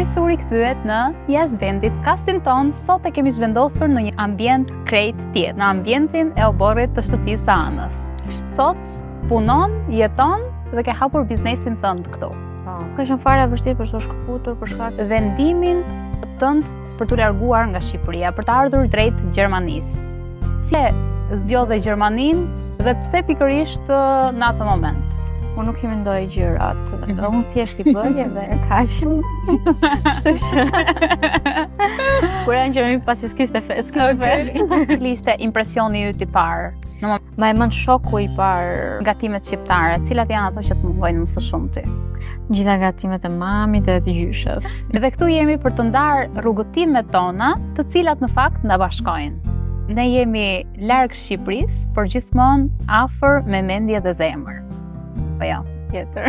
mirë se u rikthyeet në Jashtë Vendit. Kastin ton sot e kemi zhvendosur në një ambient krejt tjetër, në ambientin e oborrit të shtëpisë së Anës. Sot punon, jeton dhe ke hapur biznesin tënd këtu. Ka qenë fare e vështirë për të shkëputur për shkak të Vendimin tënd për t'u larguar nga Shqipëria, për të ardhur drejt Gjermanisë. Si e zgjodhe Gjermaninë dhe pse pikërisht në atë moment? Unë nuk i mendoj gjërat. Unë thjesht i bëj dhe kaq. Kështu që kur janë Gjermani pasi s'kishte fes. Cili ishte impresioni yt i parë? Ma e mend shoku i parë. Gatimet shqiptare, cilat janë ato që të mungojnë më së shumti? Gjitha gatimet e mamit dhe të gjyshës. Dhe këtu jemi për të ndarë rrugëtimet tona, të cilat në fakt na bashkojnë. Ne jemi larg Shqipërisë, por gjithmonë afër me mendje dhe zemër. Po jo. Tjetër.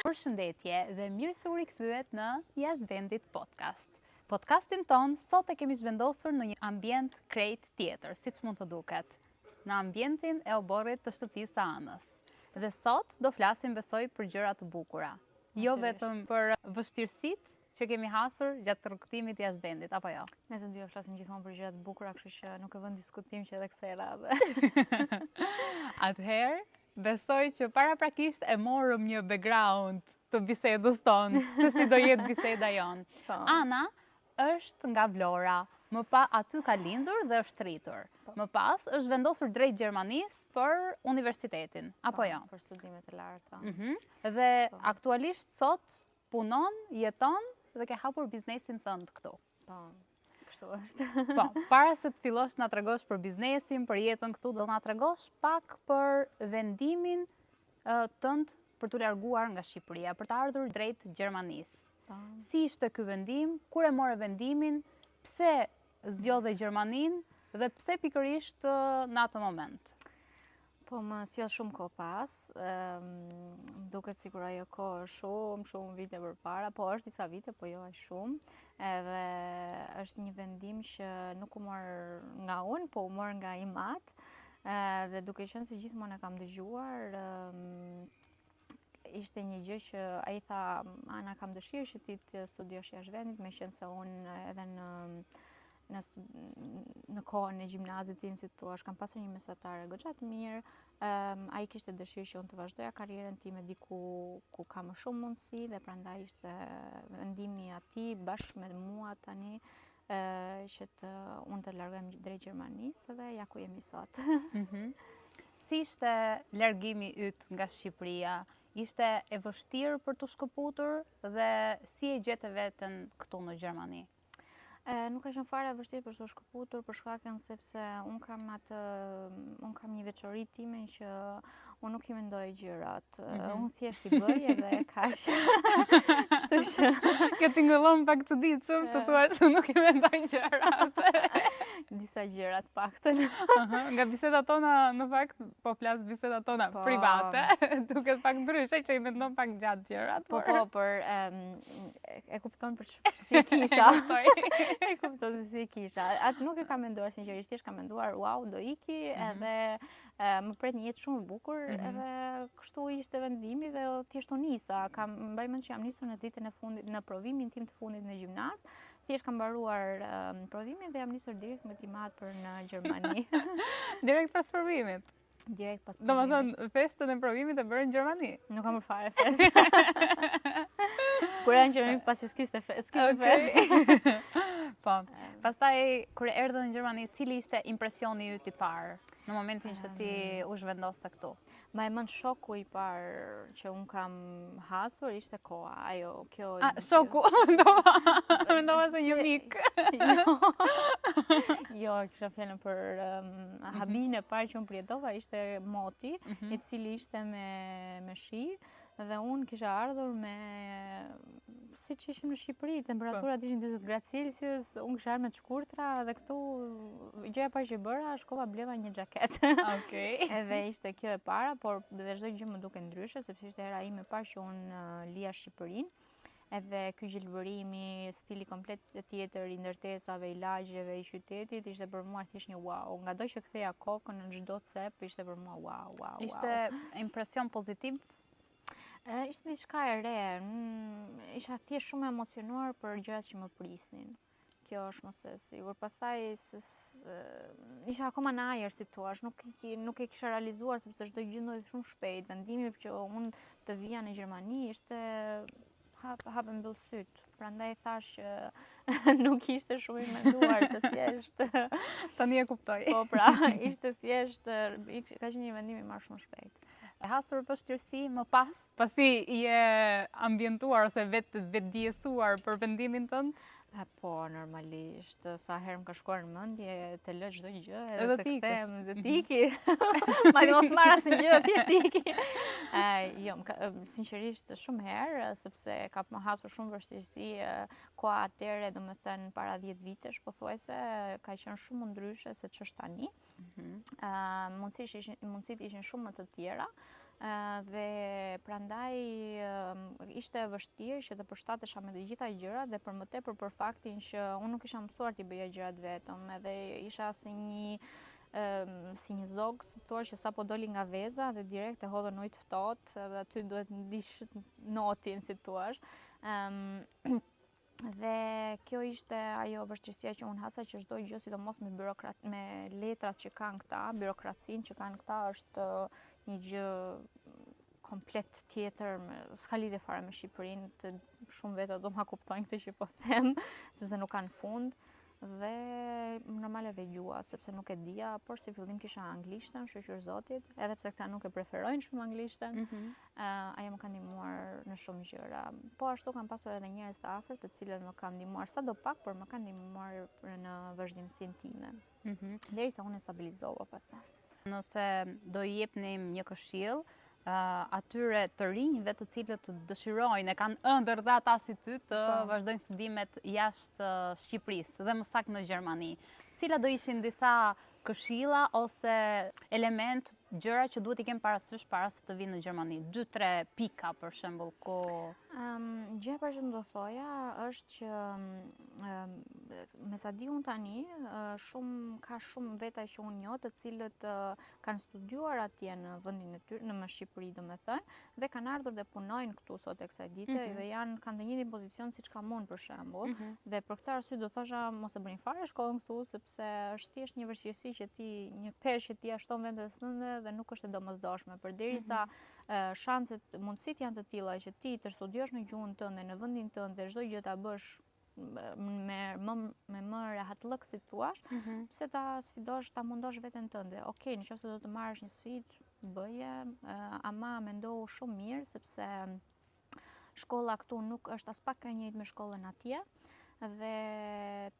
Përshëndetje dhe mirë se u rikthyeet në Jashtë Vendit podcast. Podcastin ton sot e kemi zhvendosur në një ambient krejt tjetër, siç mund të duket, në ambientin e oborrit të shtëpisë së Anës. Dhe sot do flasim besoj për gjëra të bukura, jo vetëm për vështirësitë që kemi hasur gjatë rrugëtimit jashtë vendit, apo jo? Ne të dy flasim gjithmonë për gjëra të bukura, kështu që nuk e vën diskutim që edhe kësaj radhe. Atëherë, besoj që paraprakisht e morëm një background të bisedës tonë, se si do jetë biseda jonë. Ana është nga Vlora, më pa aty ka lindur dhe është rritur. Më pas është vendosur drejt Gjermanisë për universitetin, apo jo? Për studimet e larta. Dhe aktualisht sot punon, jeton dhe ke hapur biznesin tënd këtu. Po, kështu është. Po, para se të fillosh na tregosh për biznesin, për jetën këtu, do na tregosh pak për vendimin tënd për t'u larguar nga Shqipëria, për të ardhur drejt Gjermanisë. Si ishte ky vendim? Kur e morë vendimin? Pse zgjodhe Gjermaninë dhe pse pikërisht në atë moment? Po më sjell shumë kohë pas, duket sikur ajo kohë është shumë vite përpara, po është disa vite, po jo aq shumë. Edhe është një vendim që nuk u mor nga unë, po u mor nga imat. Dhe duke qenë se gjithmonë e kam dëgjuar, ishte një gjë që ai tha, Ana, kam dëshirë që ti të studiosh jashtë vendit, meqense se unë edhe në kohën e gjimnazit tim, si thua, kam pasur një mesatare goxha të mirë. Ai kishte dëshirë që unë të vazhdoja karrierën time diku ku ka më shumë mundësi dhe prandaj ishte vendimi i atij bashkë me mua tani që unë të largohem drejt Gjermanisë dhe ja ku jemi sot. Si ishte largimi yt nga Shqipëria? Ishte e vështirë për të shkëputur dhe si e gjete veten këtu në Gjermani? Nuk ka qenë fare e vështirë për të shkëputur për shkakun sepse unë kam një veçori time që unë nuk i mendoj gjërat. Unë thjesht i bëj edhe kaq. Kështu që Ke tingëllon pak të ditshëm të thuash se nuk i mendoj gjërat. Disa gjëra të paktën. Nga bisedat tona, në fakt, po flas bisedat tona private, duket pak ndryshe që i mendon pak gjatë gjërat. Por e kupton për si kisha. E kupton si kisha. Atë nuk e kam menduar sinqerisht, thjesht kam menduar, wow, do iki edhe më pret një jetë shumë e bukur, edhe kështu ishte vendimi dhe thjesht u nisa. Mbaj mend që jam nisur në ditën e fundit, në provimin tim të fundit në gjimnaz. Thjesht kam mbaruar provimin dhe jam nisur direkt me timat për në Gjermani. Direkt pas provimit? Direkt pas provimit. Domethënë, festën e provimit e bërë në Gjermani? Nuk kam fare festë. Kur janë Gjermani pasi s'kishte festë. Po. Pastaj kur erdhe në Gjermani, cili ishte impresioni yt i parë në momentin që ti u zhvendose këtu? Ma e mend shoku i parë që unë kam hasur ishte koha, kjo... Shoku, mendova se një mik. Jo, kisha fjalën për habin e parë që unë përjetova, ishte moti, i cili ishte me shi, dhe unë kisha ardhur me, si që ishim në Shqipëri, temperaturat ishin 40 gradë Celsius, unë kisha ardhur me të shkurtra dhe këtu gjëja e parë që bëra, shkova bleva një xhaketë. Edhe ishte kjo e para, por dhe çdo gjë më duke ndryshe, sepse ishte hera ime e parë që unë lija Shqipërinë. Edhe ky gjelbërimi, stili komplet tjetër i ndërtesave, i lagjeve, i qytetit, ishte për mua thjesht një wow. Ngado që ktheja kokën në çdo cep, ishte për mua wow. Ishte impresion pozitiv? Ishte diçka e re, isha thjesht shumë emocionuar për gjërat që më prisnin. Kjo është mos e sigur. Pastaj isha akoma në ajër si thua, nuk e kisha realizuar sepse çdo gjë ndodhi shumë shpejt. Vendimi që unë të vija në Gjermani ishte hapë mbyll syt. Prandaj thash që nuk ishte shumë i menduar se thjesht Tani e kuptoj. po pra, ishte thjesht ka qenë një vendim i marrë shumë shpejt. E hasur vështirësi më pas, pasi je ambientuar ose vetë dijesuar për vendimin tënd? Po, normalisht, sa herë më ka shkuar në mendje të lë çdo gjë Edhe të ti kthehem dhe t'iki. Madje mos marr asnjë gjë, thjesht iki. Jo, sinqerisht shumë herë, sepse ka më hasur shumë vështirësi koha atëre, domethënë para 10 vitesh, pothuajse ka qenë shumë ndryshe se ç'është tani. Mundësitë ishin shumë më të tjera. Dhe prandaj ishte vështirë që të përshtatesha me të gjitha gjërat dhe për më tepër për faktin që unë nuk isha mësuar t'i bëja gjërat vetëm, edhe isha si një zog, thua që sapo doli nga veza dhe direkt e hodhën ujë të ftohtë dhe aty duhet ndish notin, si thua. Dhe kjo ishte ajo vështirësia që unë hasa, që çdo gjë, sidomos me letrat që kanë këta, birokracinë që kanë këta, është një gjë komplet tjetër, s'ka lidhje fare me Shqipërinë, shumë veta do ma kuptojnë këtë që po them, sepse nuk kanë fund. Dhe normale dhe gjua, sepse nuk e dija, por si fillim kisha anglishtën, shëqyr zotit, edhe pse këta nuk e preferojnë shumë anglishtën, ajo më ka ndihmuar në shumë gjëra. Po ashtu kam pasur edhe njerëz të afërt, të cilët më kanë ndihmuar sadopak, por më kanë ndihmuar në vazhdimsinë time. Derisa unë e stabilizova pastaj. Nëse do i jepnim një këshill atyre të rinjve të cilët të dëshirojnë, e kanë ëndër dhe ata si ty të vazhdojnë studimet jashtë Shqipërisë dhe më saktë në Gjermani. Cila do ishin disa këshilla ose element, gjëra që duhet i kem parasysh para se të vinë në Gjermani? 2-3 pika për shembull ku gjë që më do thoja është që me sa di unë tani, ka shumë veta që unë njoh të cilët kanë studiuar atje në vendin e tyre, në Shqipëri domethënë, dhe kanë ardhur dhe punojnë këtu sot e kësaj dite dhe kanë të njëjtin pozicion siç kam unë për shembull. Dhe për këtë arsye do thosha mos e bëni fare shkollën këtu, sepse është thjesht një vështirësi që një peshë që ti ja shton vendet tënde dhe nuk është e domosdoshme, përderisa shanset, mundësitë janë të tilla që ti të studiosh në gjuhën tënde, në vendin tënd, çdo gjë ta bësh me më rahatlëk, si thua, pse ta sfidosh, ta mundosh veten tënde. Okej, nëse do të marrësh një sfidë, bëje, ama mendohu shumë mirë, sepse shkolla këtu nuk është as pak e njëjtë me shkollën atje. Dhe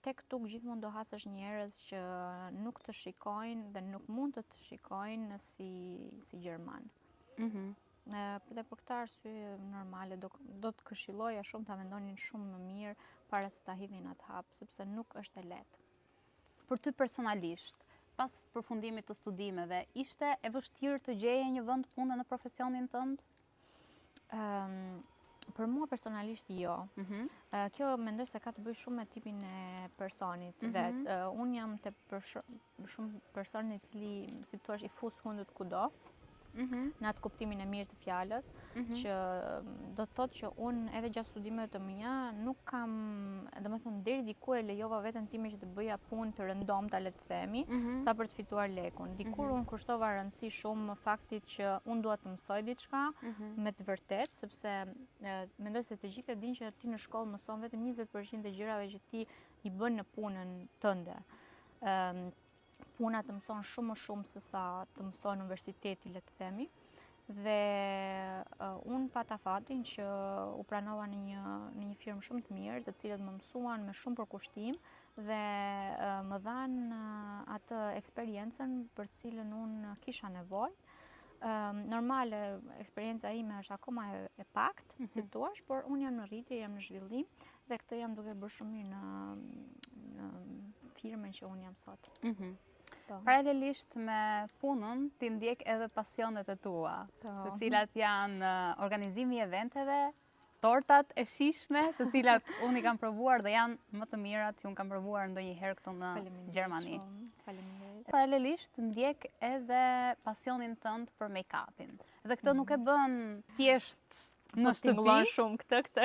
tek këtu gjithmonë do hasësh njerëz që nuk të shikojnë dhe nuk mund të shikojnë si gjerman. Dhe për këtë arsye normale do të këshilloja shumë ta mendonin shumë më mirë para se ta hidhin atë hap, sepse nuk është e lehtë. Për ty personalisht, pas përfundimit të studimeve, ishte e vështirë të gjeje një vend pune në profesionin tënd? Për mua personalisht jo. Kjo mendoj se ka të bëjë shumë me tipin e personit vet. Unë jam shumë person i cili, si thua, i fus hundët kudo. Në atë kuptimin e mirë të fjalës, që do të thotë që unë edhe gjatë studimeve të mia nuk kam, domethënë deri diku e lejova veten time që të bëja punë të rëndomta, le të themi, sa për të fituar lekun. Dikur unë kushtova rëndësi shumë faktit që unë dua të mësoj diçka me të vërtetë, sepse mendoj se të gjithë e dinë që ti në shkollë mëson vetëm 20% të gjërave që ti i bën në punën tënde. Puna të mëson shumë më shumë se sa të mëson në universiteti, le të themi. Dhe unë pata fatin që u pranova në një firmë shumë të mirë, të cilët më mësuan me shumë përkushtim dhe më dhanë atë eksperiencën për cilën unë kisha nevojë. Normale, eksperienca ime është akoma e pakt, si thua, por unë jam në rritje, jam në zhvillim dhe këtë jam duke bërë shumë mirë në firmën që unë jam sot. Paralelisht me punën, ti ndjek edhe pasionet e tua, të cilat janë organizimi i eventeve, tortat e shijshme, të cilat unë i kam provuar dhe janë më të mirat që unë kam provuar ndonjëherë këtu në Gjermani. Paralelisht ndjek edhe pasionin tënd për make-upin. Dhe këtë nuk e bën thjesht në shtëpi shumë këtë.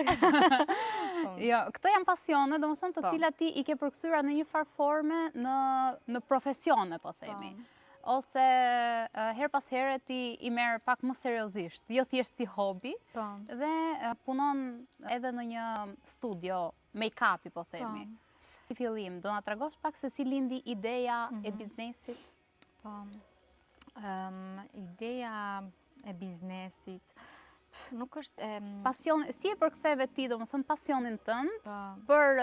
Jo, këto janë pasione, domethënë të Po. cilat ti i ke përkthyera në një farë forme në profesione, po themi. Ose her pas here ti i merr pak më seriozisht, jo thjesht si hobi, dhe punon edhe në një studio make-upi, po themi. Në fillim, do na tregosh pak se si lindi ideja e biznesit? Po. Ideja e biznesit nuk është pasion, si e përktheve ti, domethënë pasionin tënd për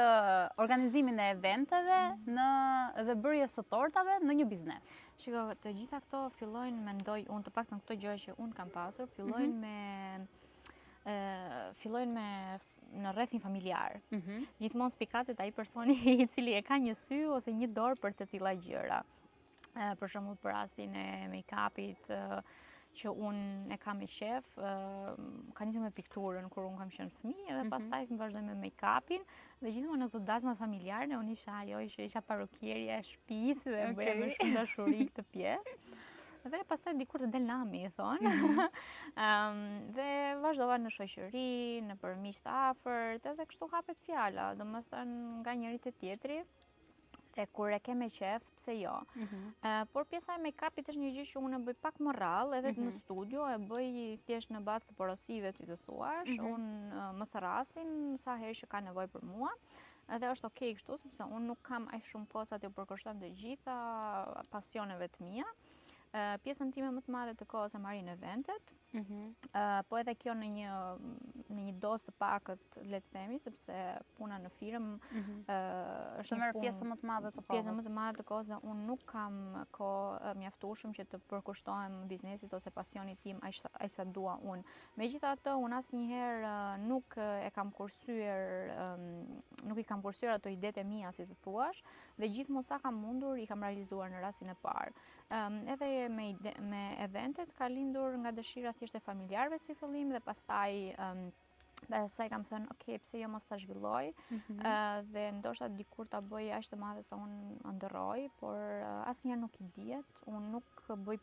organizimin e eventeve dhe bërjes së tortave në një biznes? Shiko, të gjitha këto fillojnë, mendoj unë, të paktën këto gjëra që unë kam pasur, fillojnë me në rrethin familjar. Gjithmonë spikatet ai personi i cili e ka një sy ose një dorë për të tilla gjëra. Për shembull, për rastin e make-upit, që unë e kam i qef, ka nisur me pikturën kur unë kam qenë fëmijë dhe pastaj vazhdoj me make-upin dhe gjithmonë në këto dasmat familjare unë isha ajo që isha parokierja e shtëpisë dhe bëja me shumë dashuri këtë pjesë. Dhe pastaj dikur të del nami, thonë. Dhe vazhdova në shoqëri, në për miq të afërt, edhe kështu hapet fjala, domethënë nga njëri te tjetri. Dhe kur e ke me qef, pse jo. Por pjesa e make-upit është një gjë që unë e bëj pak më rrallë, edhe në studio e bëj thjesht në bazë të porosive, si të thuash. Unë më thrasin sa herë që ka nevojë për mua. Edhe është okay kështu, sepse unë nuk kam aq shumë kohë sa të përkushtojmë të gjitha pasioneve të mia. Pjesën time më të madhe të kohës e marrin eventet, po edhe kjo në një dozë të pakët, le të themi, sepse puna në firëm është një punë pjesë më të madhe të kohës. Pjesë më të madhe të kohës dhe unë nuk kam kohë mjaftueshëm që të përkushtohem biznesit ose pasionit tim aq sa dua unë. Megjithatë, unë asnjëherë nuk i kam kursyer ato idetë e mia, si të thuash, dhe gjithmonë sa kam mundur i kam realizuar në rastin e parë. Edhe me eventet ka lindur nga dëshira thjesht e familjarëve si fillim dhe pastaj kam thënë, okay, pse jo mos ta zhvilloj, dhe ndoshta dikur ta bëj aq të madhe sa unë ndërroj, por asnjëherë nuk i dihet, unë nuk bëj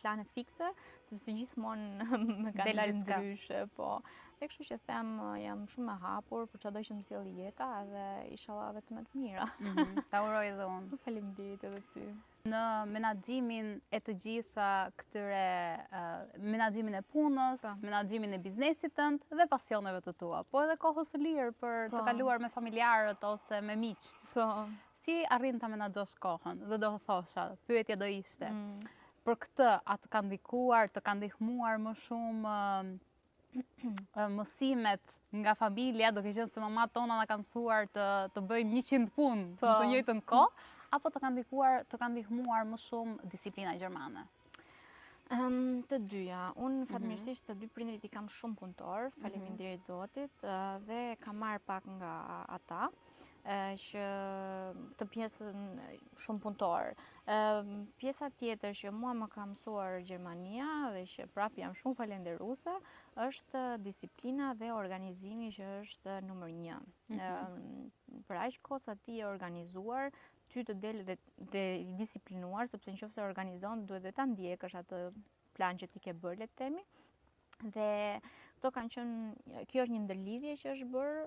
plane fikse, sepse gjithmonë më ka dalë ndryshe, po. Dhe kështu që them, jam shumë e hapur për çdo që më sjell jeta dhe inshallah vetëm të mira. Ta uroj dhe unë. Faleminderit edhe ty. Në menaxhimin e të gjitha këtyre, menaxhimin e punës, menaxhimin e biznesit tënd dhe pasioneve të tua, po edhe kohës së lirë për të kaluar me familjarët ose me miqt. Si arrin ta menaxhosh kohën? Dhe do thosha, pyetja do ishte, për këtë a të ka ndikuar, të ka ndihmuar më shumë mësimet nga familja, duke qenë se mamat tona na kanë mësuar të bëjmë 100 punë në të njëjtën kohë, apo të ka ndihmuar më shumë disiplina gjermane? Të dyja. Unë fatmirësisht të dy prindrit i kam shumë punëtor, faleminderit Zotit, dhe kam marr pak nga ata, që të pjesën shumë punëtor. Pjesa tjetër që mua më ka mësuar Gjermania dhe që prap jam shumë falenderuese, është disiplina dhe organizimi që është numër 1. Për aq kohë sa ti je organizuar, ty të del dhe i disiplinuar, sepse nëse organizon duhet dhe ta ndjekësh atë plan që ti ke bërë, le të themi. Dhe këto kanë qenë, kjo është një ndërlidhje që është bërë,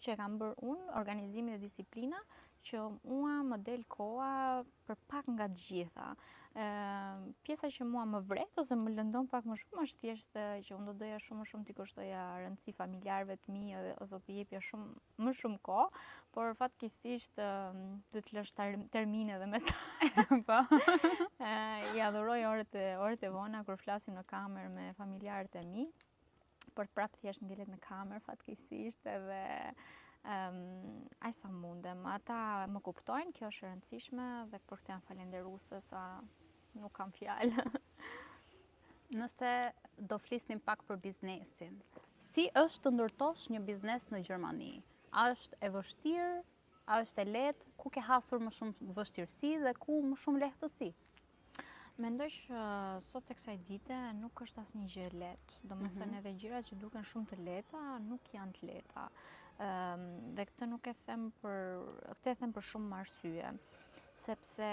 që e kam bërë unë, organizimi dhe disiplina, që mua më del koha për pak nga të gjitha. Pjesa që mua më vret ose më lëndon pak më shumë është thjesht që unë do doja shumë t'i kushtoja rëndësi familjarëve të mi ose t'i jepja më shumë kohë, por fatkeqësisht duhet të lësh termine dhe me ta. I adhuroj orët e vona kur flasim në kamerë me familjarët e mi, por prapë thjesht ngelet në kamerë fatkeqësisht edhe aq sa mundem. Ata më kuptojnë, kjo është e rëndësishme dhe për këtë jam falenderuese sa nuk kam fjalë. Nëse do flisnim pak për biznesin, si është të ndërtosh një biznes në Gjermani? A është e vështirë? A është e lehtë? Ku ke hasur më shumë vështirësi dhe ku më shumë lehtësi? Mendoj që sot tek kësaj dite nuk është asnjë gjë e lehtë. Domethënë edhe gjërat që duken shumë të lehta nuk janë të lehta. Dhe këtë nuk e them për shumë arsye, sepse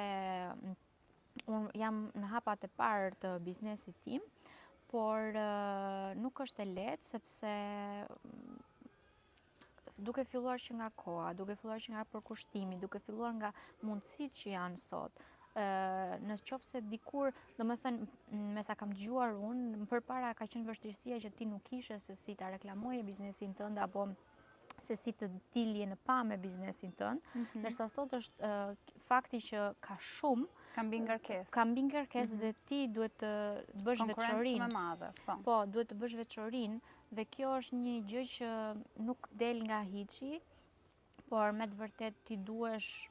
unë jam në hapat e parë të biznesit tim, por nuk është e lehtë sepse duke filluar që nga koha, duke filluar që nga përkushtimi, duke filluar nga mundësitë që janë sot. Në qoftë se dikur, domethënë, me sa kam dëgjuar unë, përpara ka qenë vështirësia që ti nuk ishe se si ta reklamoje biznesin tënd apo se si të dilje në pa me biznesin tënd, ndërsa sot është fakti që ka shumë, Ka mbi ngarkesë. ka mbi ngarkesë dhe ti duhet të bësh Konkurrencë veçorinë. shumë e madhe, po. Po, duhet të bësh veçorinë dhe kjo është një gjë që nuk del nga hiçi, por me të vërtet ti duhesh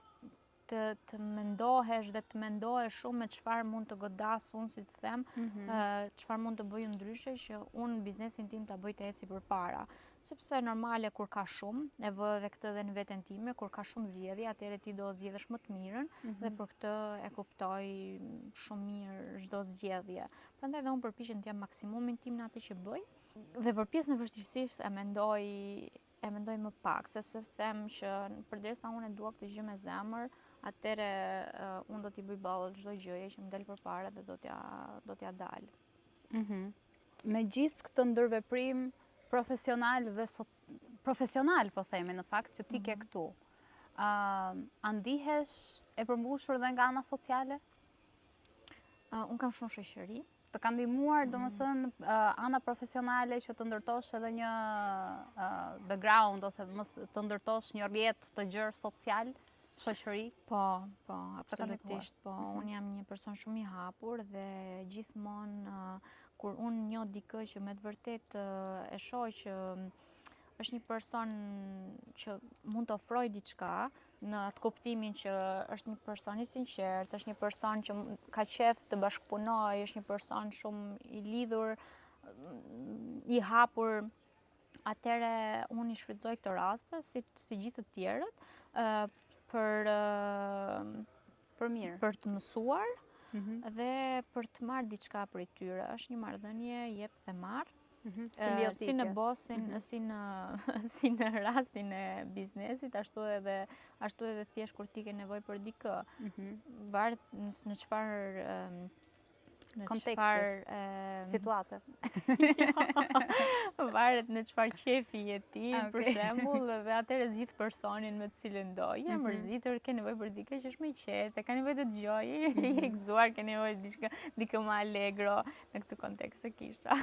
të mendohesh dhe të mendohesh shumë me çfarë mund të godas unë, si të them, çfarë mund të bëj ndryshe që unë biznesin tim ta bëj të eci përpara. Sepse normale kur ka shumë, e vë edhe këtë edhe në veten time, kur ka shumë zgjedhje, atëherë ti do zgjedhësh më të mirën dhe për këtë e kuptoj shumë mirë çdo zgjedhje. Prandaj edhe unë përpiqem të jap maksimumin tim në atë që bëj. Dhe për pjesën e vështirësisë e mendoj më pak, sepse them që përderisa unë e dua këtë gjë me zemër, atëherë unë do t'i bëj ballë çdo gjëje që më del përpara dhe do t'ja dal. Me gjithë këtë ndërveprim profesional dhe profesional, po themi në fakt, që ti ke këtu, a ndihesh e përmbushur dhe nga ana sociale? Unë kam shumë shoqëri. Të ka ndihmuar, domethënë, ana profesionale që të ndërtosh edhe një background ose të ndërtosh një rrjet të gjerë social, shoqëri? Po, absolutisht. Po, unë jam një person shumë i hapur dhe gjithmonë kur unë njoh dikë që me të vërtet e shoh që është një person që mund të ofroj diçka, në atë kuptimin që është një person i sinqert, është një person që ka qef të bashkëpunoj, është një person shumë i lidhur, i hapur, atëherë unë i shfrytëzoj këtë raste si gjithë të tjerët Për mirë. Për të mësuar dhe për të marrë diçka prej tyre. Është një marrëdhënie jep dhe marr. Si në bosin, si në rastin e biznesit, ashtu edhe thjesht kur ti ke nevojë për dikë. Varet në çfarë konteksti, situate. Varet në çfarë qefi je ti, për shembull, dhe atëherë zgjidh personin me të cilën do. Je mërzitur, ke nevojë për dikë që është më i qetë, ka nevojë të dëgjojë, je i gëzuar, ke nevojë dikë më allegro, në këtë kontekst e kisha.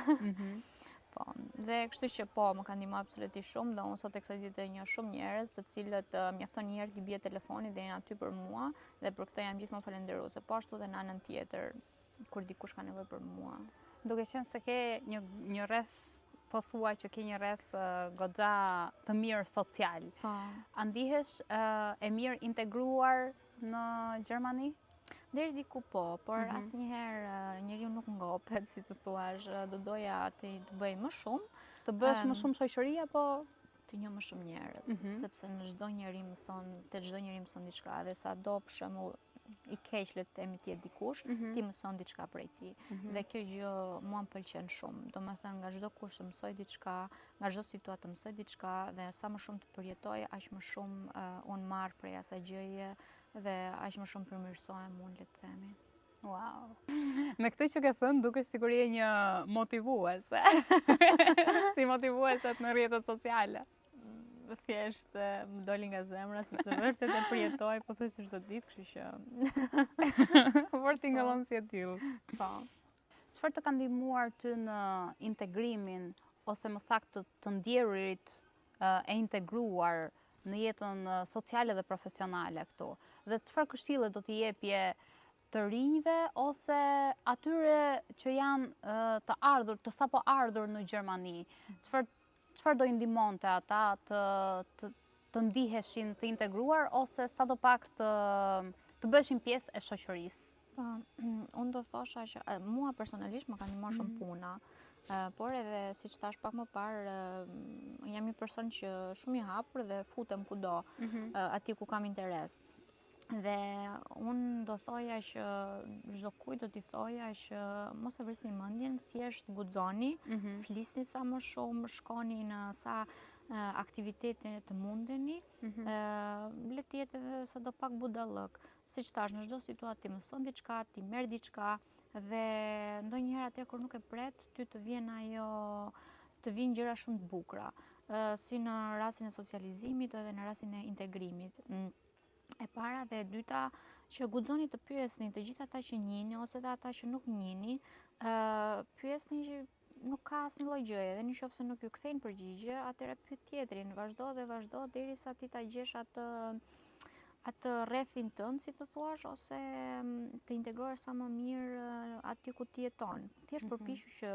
Po, dhe kështu që po, më ka ndihmuar absolutisht shumë dhe unë sot e kësaj dite njoh shumë njerëz të cilët mjafton një herë t'i bie telefoni dhe janë aty për mua dhe për këtë jam gjithmonë falendëruese. Po ashtu edhe në anën tjetër, kur dikush ka nevojë për mua. Duke qenë se ke një rreth, po thua që ke një rreth goxha të mirë social. Po. A ndihesh e mirë integruar në Gjermani? Deri diku po, por asnjëherë njeriu nuk ngopet, si të thuash, do doja të bëj më shumë. Të bësh më shumë shoqëri apo të njoh më shumë njerëz, sepse në çdo njeri mëson diçka dhe sado për shembull i keq le të themi ti e dikush, ti mëson diçka prej tij. Dhe kjo gjë mua më pëlqen shumë. Domethënë nga çdo kush të mësoj diçka, nga çdo situatë të mësoj diçka dhe sa më shumë të përjetoj, aq më shumë unë marr prej asaj gjëje dhe aq më shumë përmirësohem unë, le të themi. Wow. Me këtë që ke thënë, dukesh sikur je një motivuese. Si motivueset në rrjetet sociale. Thjesht më doli nga zemra, sepse vërtet e përjetoj, po thuaj si çdo ditë, kështu që Por tingëllon si e tillë. Po. Çfarë të ka ndihmuar ty në integrimin ose më saktë të ndjerurit e integruar në jetën sociale dhe profesionale këtu? Dhe çfarë këshille do t'i jepje të rinjve ose atyre që janë të ardhur, të sapo ardhur në Gjermani? Çfarë do i ndihmonte ata të ndiheshin të integruar ose sadopak të bëheshin pjesë e shoqërisë? Unë do thosha që mua personalisht më ka ndihmuar shumë puna, por edhe siç thash pak më parë, jam një person që shumë i hapur dhe futem kudo, aty ku kam interes. Dhe unë do thoja që çdo kujt do t'i thoja që mos e vrisni mendjen, thjesht guxoni, flisni sa më shumë, shkoni në sa aktivitete të mundeni, le të jetë edhe sadopak budallëk. Siç thash, në çdo situatë ti mëson diçka, ti merr diçka Dhe ndonjëherë atëherë kur nuk e pret, ty të vinë gjëra shumë të bukura, si në rastin e socializimit edhe në rastin e integrimit. E para dhe e dyta, që guxoni të pyesni të gjithë ata që njihni ose dhe ata që nuk njihni, pyesni që nuk ka asnjë lloj gjëje, dhe nëse nuk ju kthejnë përgjigje, atëherë pyet tjetrin, vazhdo derisa ti ta gjesh atë rrethin tënd, si të thuash, ose të integrohesh sa më mirë aty ku ti jeton. Thjesht përpiqu që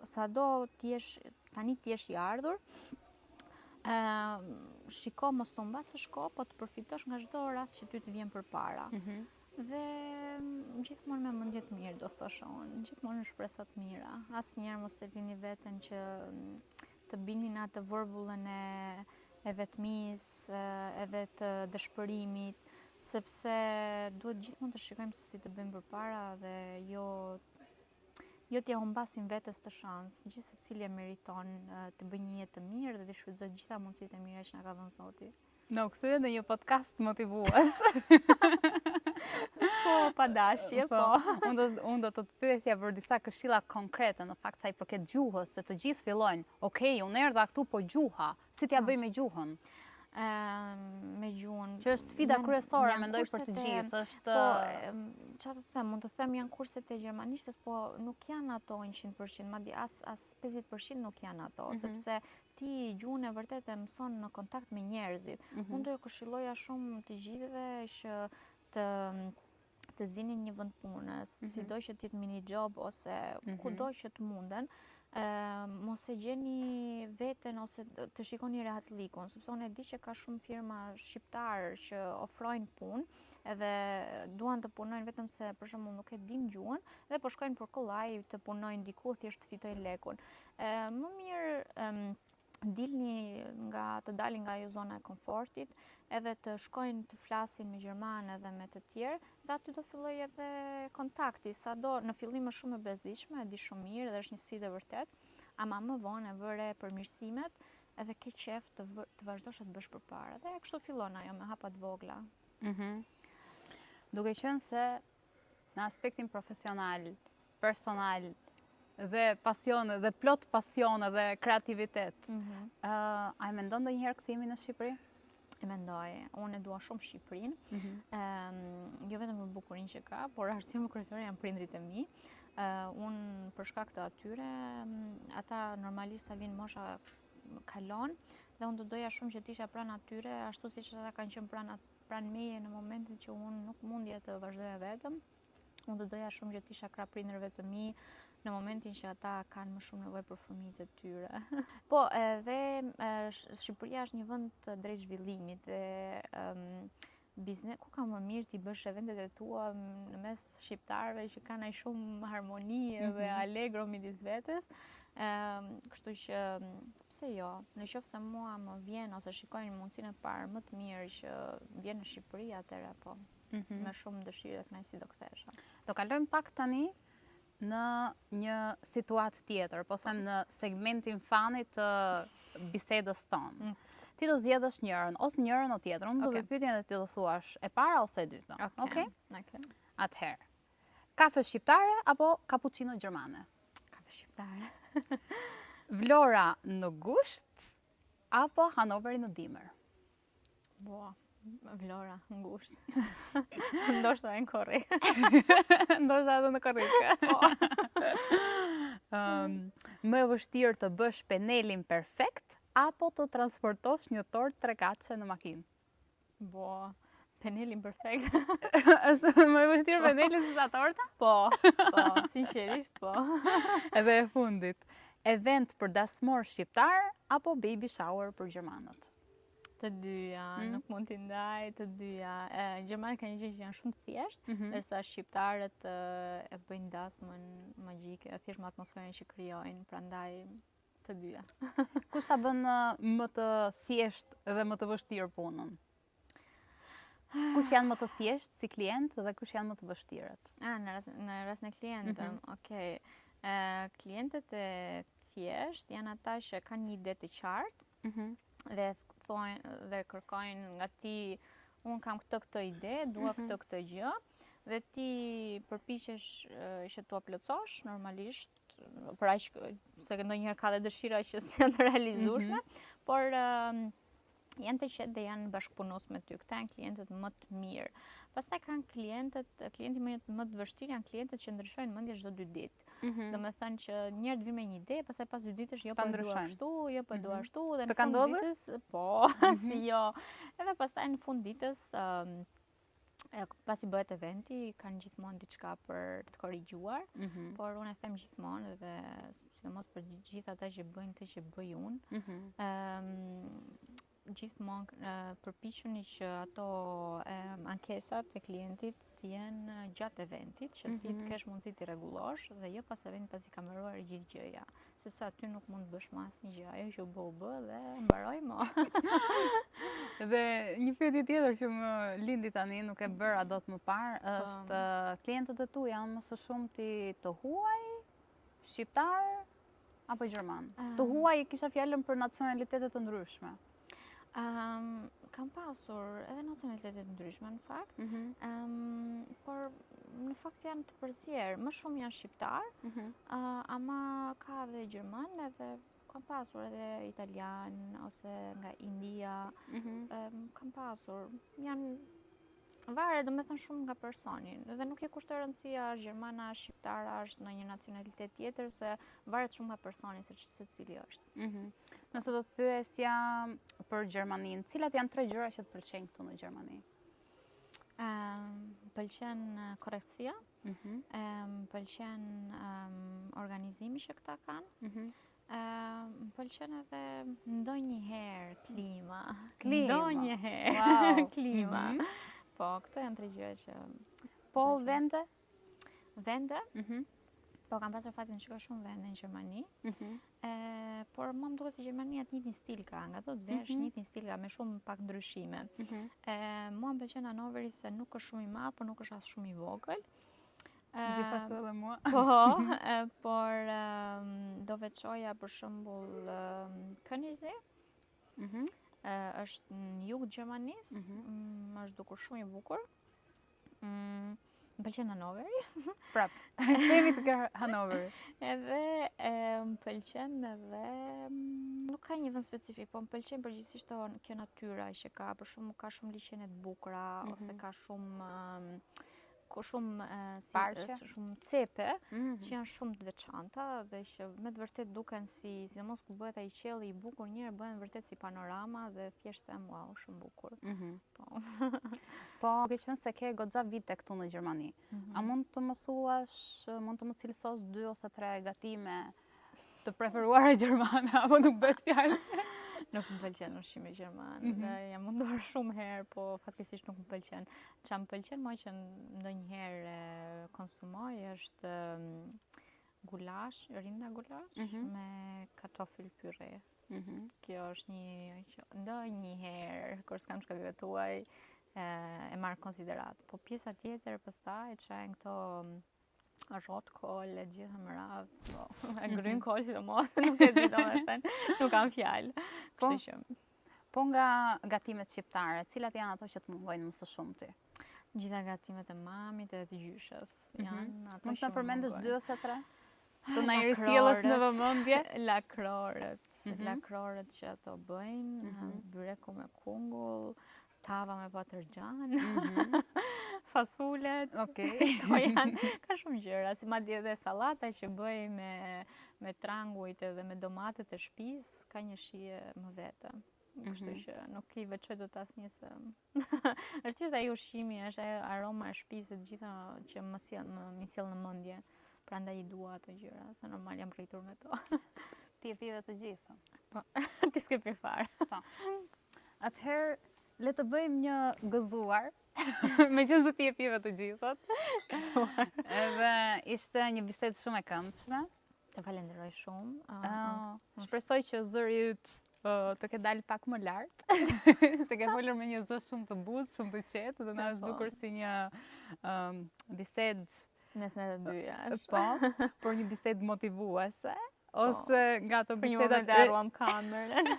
sado tani ti jesh i ardhur, shiko mos të humbasësh kohë, po të përfitosh nga çdo rast që ty të vjen përpara. Dhe gjithmonë me mendje të mirë, do thosha unë, gjithmonë në shpresa të mira. Asnjëherë mos e lini veten që të bini në atë vërbullën e vetmisë, edhe të dëshpërimit, sepse duhet gjithmonë të shikojmë se si të bëjmë përpara dhe jo t'ja humbasim vetes të shans. Gjithë secili e meriton të bëjë një jetë të mirë dhe të shfrytëzojë gjitha mundësitë e mira që na ka dhënë Zoti. Në u kthye në një podcast motivues. Po, pa dashje, po. Unë do të të pyesja për disa këshilla konkrete në fakt sa i përket gjuhës, se të gjithë fillojnë, okej, unë erdha këtu, po gjuha, si t'ja bëj me gjuhën? Me gjuhën. Që është sfida kryesore, mendoj për të gjithë, është... Po, çfarë të them, mund të them janë kurset e gjermanishtes, po nuk janë ato 100%, madje as 50% nuk janë ato, sepse ti gjuhën e vërtet e mëson në kontakt me njerëzit. Unë do ju këshilloja shumë të gjithëve që të zinin një vend punës, sido që t'jetë mini job ose kudo që të munden, mos e gjeni veten ose të shikoni rehatlikun, sepse unë e di që ka shumë firma shqiptarë që ofrojnë punë, edhe duan të punojnë vetëm se për shembull nuk e din gjuhën, dhe po shkojnë për kollaj të punojnë diku thjesht të fitojnë lekun. Më mirë të dalin nga ajo zona e komfortit, edhe të shkojnë të flasin me gjerman edhe me të tjerë, dhe aty do filloj edhe kontakti, sado në fillim është shumë e bezdishme, e di shumë mirë dhe është një sfidë e vërtet, ama më vonë e bëre përmirësimet edhe ke qef të vazhdosh të bësh përpara. Dhe kështu fillon ajo me hapa të vogla. Duke qenë se në aspektin profesional, personal, dhe pasione, dhe plot pasione dhe kreativitet. A e mendon ndonjëherë kthimin në Shqipëri? E mendoj, unë e dua shumë Shqipërinë, jo vetëm për bukurinë që ka, por arsye më kryesore janë prindrit e mi. Unë për shkak të atyre, ata normalisht sa vinë mosha kalon, dhe unë do doja shumë që t'isha pranë atyre, ashtu siç ata kanë qenë pranë meje në momentin që unë nuk mundja të vazhdoja vetëm. Unë do doja shumë që t'isha krah prindërve të mi, në momentin që ata kanë më shumë nevojë për fëmijët e tyre. Po, edhe Shqipëria është një vend drejt zhvillimit dhe biznes, ku ka më mirë t'i bësh eventet e tua në mes shqiptarëve që kanë aq shumë harmoni dhe allegro midis vetes. Kështu që pse jo, nëse mua më vjen ose shikojnë mundësinë e parë më të mirë që vjen në Shqipëri, atëherë po, me shumë dëshirë dhe kënaqësi do kthehesha. Do kalojmë pak tani në një situatë tjetër, po them në segmentin fanit të bisedës tonë. Ti do zgjedhësh njërën, ose njërën o tjetrën, unë do të pyetjen dhe ti do thuash e para ose e dyta. Okej? Atëherë, kafe shqiptare apo cappuccino gjermane? Kafe shqiptare. Vlora në gusht apo Hanoveri në dimër? Vlora, në gusht. Ndoshta e në korrikë. Ndoshta edhe në korrikë. Më e vështirë të bësh penelin perfekt apo të transportosh një tortë trekatëse në makinë? Penelin perfekt. Është më e vështirë penelin se sa torta? Po, sinqerisht po. Edhe e fundit, event për dasmor shqiptar apo baby shower për gjermanët? Të dyja, nuk mund t'i ndaj, të dyja. Gjermanët kanë një gjë që janë shumë thjeshtë, ndërsa shqiptarët e bëjnë dasmën magjike, thjesht me atmosferën që krijojnë, prandaj të dyja. Kush ta bën më të thjeshtë dhe më të vështirë punën? Kush janë më të thjeshtë si klient dhe kush janë më të vështirët? Në rastin e klientëve, okej. Klientët e thjeshtë janë ata që kanë një ide të qartë dhe kërkojnë nga ti, unë kam këtë ide, dua këtë gjë, dhe ti përpiqesh që t'u plotësosh normalisht, për aq se ndonjëherë ka dhe dëshira që janë të realizueshme, por janë të qetë dhe janë bashkëpunues me ty. Këta janë klientët më të mirë. Pastaj kanë klienti më të vështirë janë klientët që ndryshojnë mendje çdo 2 ditë. Domethënë që njëherë vin me një ide, pastaj pas 2 ditësh jo po e dua ashtu, jo po e dua ashtu dhe në fund ditës po, si jo. Edhe pastaj në fund ditës pasi bëhet eventi, kanë gjithmonë diçka për të korrigjuar, por unë e them gjithmonë edhe sidomos për gjithë ata që bëjnë këtë që bëj unë, gjithmonë përpiqeni që ato ankesat e klientit të jenë gjatë eventit, që ti të kesh mundësi t'i rregullosh dhe jo pas eventit pasi ka mbaruar gjithë gjëja, sepse aty nuk mund të bësh më asnjë gjë, ajo që u bë dhe mbaroi më. Dhe një pyetje tjetër që më lindi tani, nuk e bëra dot më parë, është klientët e tu janë më së shumti të huaj, shqiptar apo gjerman? Të huaj kisha fjalën për nacionalitete të ndryshme. Kam pasur edhe nacionalitetet ndryshme në fakt, por në fakt janë të përzierë, më shumë janë shqiptar, ama ka dhe gjerman edhe kam pasur edhe italian ose nga India, kam pasur, janë varet domethënë shumë nga personi dhe nuk e kushtoj rëndësia është gjermana, shqiptara, është në një nacionalitet tjetër se varet shumë nga personi se cili është. Nëse do të pyesja për Gjermaninë, cilat janë 3 gjëra që të pëlqejnë këtu në Gjermani? Pëlqen korrektësia, pëlqen organizimi që këta kanë, pëlqen edhe ndonjëherë klima. Ndonjëherë klima. Po, këto janë 3 gjëra që... Po, vende? Vende? Po, kam pasur fatin të shkoj shumë vende në Gjermani, por më duket se Gjermania të njëjtin stil ka, nga ato të vesh njëjtin stil ka, me shumë pak ndryshime. Mua më pëlqen Hanoveri se nuk është shumë i madh, por nuk është as shumë i vogël. Gjithashtu edhe mua. Po, por do veçoja për shembull Königsee. Është në jug të Gjermanisë, është dukur shumë i bukur. Më pëlqen Hanoveri. Prap, themi të Hanoveri. Edhe më pëlqen edhe, nuk ka një vend specifik, po më pëlqen përgjithsisht kjo natyra që ka, për shumë ka shumë liçene të bukura, ose ka shumë shumë cepe që janë shumë të veçanta dhe që me të vërtet duken sidomos ku bëhet ai qielli i bukur njëherë bëhen vërtet si panorama dhe thjesht them wow, shumë bukur. Po, ke qenë se ke goxha vite këtu në Gjermani. A mund të më thuash, mund të më cilësosh 2 ose 3 gatime të preferuara gjermane apo nuk bëhet fjalë? Nuk më pëlqen ushqimi gjerman, dhe jam munduar shumë herë, po fatkeqësisht nuk më pëlqen. Çfarë më pëlqen më që ndonjëherë konsumoj është gulash, rinda gulash me kartofël pyre. Kjo është një që ndonjëherë kur s'kam shkëlqyer tuaj e marr konsiderat. Po pjesa tjetër pastaj çajn këto rrotkol e gjitha më radhë, e grynkoll sidomos, nuk e di domethënë, nuk kam fjalë. Kështu që po nga gatimet shqiptare, cilat janë ato që të mungojnë më së shumti? Gjitha gatimet e mamit edhe të gjyshës janë ato. Mund të na përmendesh 2 ose 3? Të na rikthjellësh në vëmendje? Lakrorët që ato bëjnë, byreku me kungull, tava me patërgjan, fasulet, to janë, ka shumë gjëra, si madje edhe sallata që bëj me trangujt edhe me domatet e shtëpisë, ka një shije më vete. Kështu që nuk i veçoj dot asnjë se është thjesht ai ushqimi, është ajo aroma e shtëpisë të gjitha që më sjell në mendje. Prandaj i dua ato gjëra, se normal jam rritur me to. Ti e pive të gjitha? Po, ti s'ke pirë fare. Po. Atëherë, le të bëjmë një gëzuar, me që se ti e pive të gjithat. Gëzuar. Edhe ishte një bisedë shumë e këndshme. Të falenderoj shumë. Shpresoj që zëri yt të ke dalë pak më lart, se ke folur me një zë shumë të butë, shumë të qetë, dhe na është dukur si një bisedë mes ne të dyja. Po, por një bisedë motivuese. ose nga ato Për një bisedat moment harruam kamerën.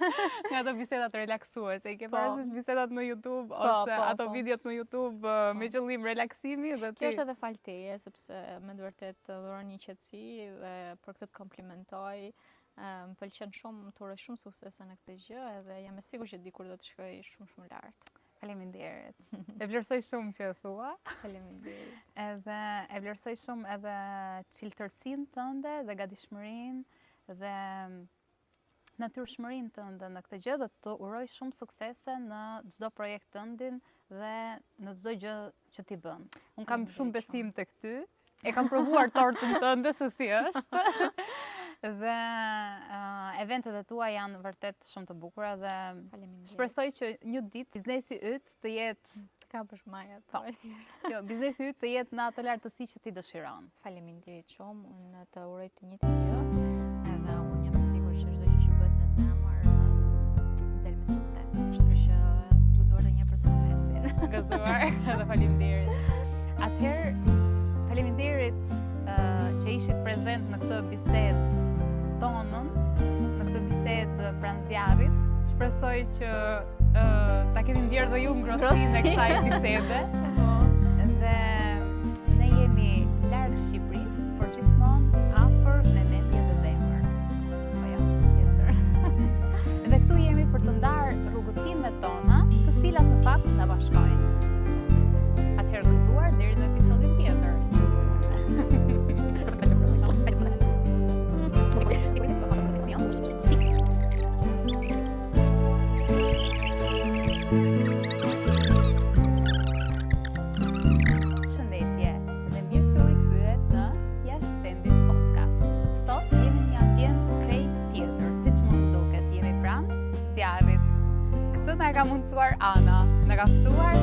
nga ato bisedat relaksuese, i ke Po. parasysh bisedat në YouTube Po, ose po, ato po. videot në YouTube me qëllim relaksimi dhe Kjo ti. është edhe falteje, sepse me të vërtet dhuron një qetësi dhe për këtë të komplimentoj. Më pëlqen shumë, të uroj shumë suksese në këtë gjë edhe jam e sigurt që dikur do të shkoj shumë lart. Faleminderit. E vlerësoj shumë që e thua. Faleminderit. Edhe e vlerësoj shumë edhe çiltërsinë tënde dhe gatishmërinë dhe natyrshmërinë tënde në këtë gjë dhe të uroj shumë suksese në çdo projekt tëndin dhe në çdo gjë që ti bën. Unë kam shumë besim tek ty. E kam provuar tortën tënde se si është. Dhe eventet e tua janë vërtet shumë të bukura dhe shpresoj që një ditë biznesi yt të jetë të kapësh maja. Jo, biznesi yt të jetë në atë lartësi që ti dëshiron. Faleminderit shumë, unë të uroj të njëjtën gjë. Edhe unë jam e sigurt që çdo gjë që bëhet me zemër del me sukses. Kështu që gëzuar edhe një për suksesin. Gëzuar edhe faleminderit. Atëherë faleminderit që ishit prezent në këtë bisedë tonën, në këtë bisedë pranë zjarrit. Shpresoj që ta keni ndjerë dhe ju ngrohtësinë e kësaj bisede. Dhe ne jemi larg Shqipërisë, por gjithmonë afër me mendje dhe zemër. Po ja, tjetër. Dhe këtu jemi për të ndarë rrugëtimet tona, të cilat në fakt na bashkojnë. Atëherë gëzuar deri në episodin tjetër. Shëndetje dhe mirë se u rikthyet në Jashtë Vendit Podcast. Sot jemi në një ambient krejt tjetër, siç mund të duket, jemi pranë zjarrit. Këtë na ka mundsuar Ana, na ka ftuar